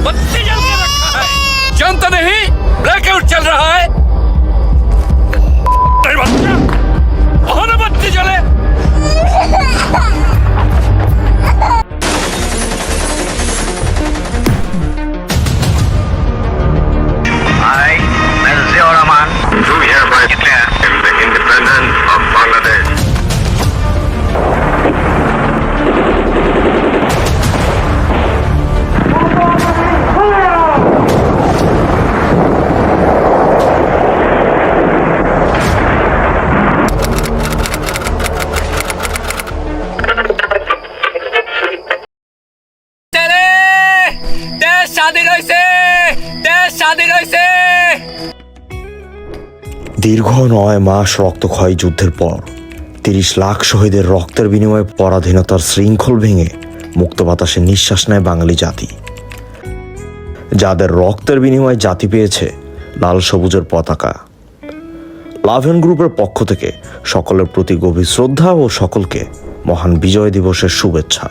बत्ती जल के रखा है, जानता नहीं ब्लैकआउट चल रहा है। बच्चा बत्ती जले। Do hereby declare the independence of Bangladesh. देश স্বাধীন হয়েছে, দেশ স্বাধীন হয়েছে। দীর্ঘ 9 মাস রক্তক্ষয়ী যুদ্ধের পর 30 লাখ শহীদের রক্তের বিনিময়ে পরাধীনতার শৃঙ্খল ভেঙে মুক্ত বাতাসে নিঃশ্বাস নেয় বাঙালি জাতি, যাদের রক্তের বিনিময়ে জাতি পেয়েছে লাল সবুজের পতাকা। লাভেন গ্রুপের পক্ষ থেকে সকলের প্রতি গভীর শ্রদ্ধা ও সকলকে মহান বিজয় দিবসের শুভেচ্ছা।